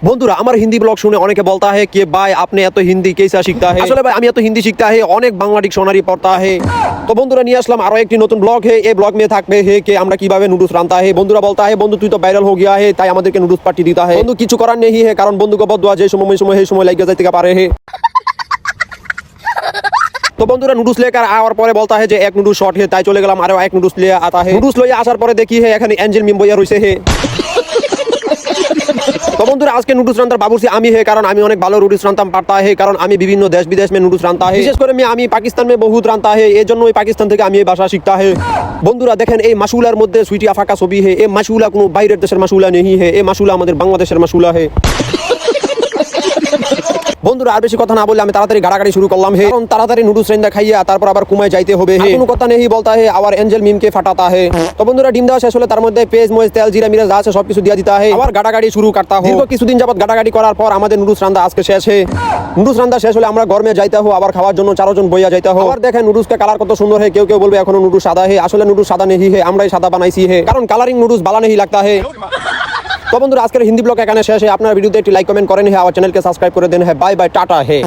বন্ধুরা আমার হিন্দি ব্লগ শুনে অনেকে বলতা है कि भाई आपने এত হিন্দি कैसा सीखता है আসলে ভাই আমি এত হিন্দি শিখতা है অনেক বাংলা ডিকশনারি পড়তা है তো বন্ধুরা নিয়ে আসলাম আরো একটি নতুন ব্লগ है এই ব্লগ মে থাকবে है कि আমরা কিভাবে নুডলস রান্তা है বন্ধুরা বলতা है বন্ধু তুই তো ভাইরাল हो गया है তাই আমাদেরকে নুডলস পার্টি দিতা है বন্ধু কিছু করার নেই है কারণ বন্ধুকে বদুয়া যে সময় লাগিয়ে যাইতে পারে है तो বন্ধুরা নুডলস लेकर आवर পরে বলতা है যে এক নুডলস শর্ট है তাই চলে গেলাম আরো এক নুডলস লিয়ে আতা है নুডলস লইয়া আসার পরে দেখি है এখানে এঞ্জেল মিম বইয়া রইছে है तो বন্ধুরা আজকে নুডলস রান্তার বাবুর্চি আমি है कारण আমি অনেক ভালো নুডলস রান্তাম পারতা है कारण আমি বিভিন্ন দেশ বিদেশ में নুডলস রান্তা है বিশেষ করে আমি পাকিস্তান में বহুত রান্তা है এজন্য ওই পাকিস্তান থেকে আমি এই ভাষা শিখতা है বন্ধুরা দেখেন এই মাসুলার মধ্যে সুইটি আফাকা ছবি है এই মাসুলা কোনো বাইরের দেশের মাসুলা नहीं है এই মাসুলা আমাদের বাংলাদেশের মাসুলা है বন্ধুরা আর বেশি কথা না বলে আমি তাড়াতাড়ি গাড়াগাড়ি শুরু করলাম হে কারণ তাড়াতাড়ি নুডলস রান্না খাইয়া তারপর আবার কুমায় যাইতে হবে হে কোনো কথা নেই বলতা হে আবার এঞ্জেল মিমকে ফাটাতা হে তো বন্ধুরা ডিম দেওয়া শেষ হলে তার মধ্যে পেঁয়াজ মরিচ তেল জিরা মিরা যা আছে সবকিছু দিয়া দিতা হে আবার গাড়াগাড়ি শুরু করতা হো দীর্ঘ কিছুদিন যাবত গাড়াগাড়ি করার পর আমাদের নুডলস রান্না আজকে শেষ হে নুডলস রান্না শেষ হলে আমরা গরমে যাইতে হো আবার খাওয়ার জন্য চারজন বইয়া যাইতে হো আবার দেখেন নুডলস কা কালার কত সুন্দর হে কেউ কেউ বলবে এখনো নুডলস সাদা হে আসলে নুডলস সাদা নেই হে আমরাই সাদা বানাইছি হে কারণ কালারিং নুডলস ভালো নেই লাগতা হে तो बंधुरा आजकल हिंदी ब्लॉग एखाने शेष है আপনারা ভিডিওতে একটি লাইক কমেন্ট করেন হে আমার চ্যানেলকে সাবস্ক্রাইব করে দেন হে বাই বাই টাটা হে।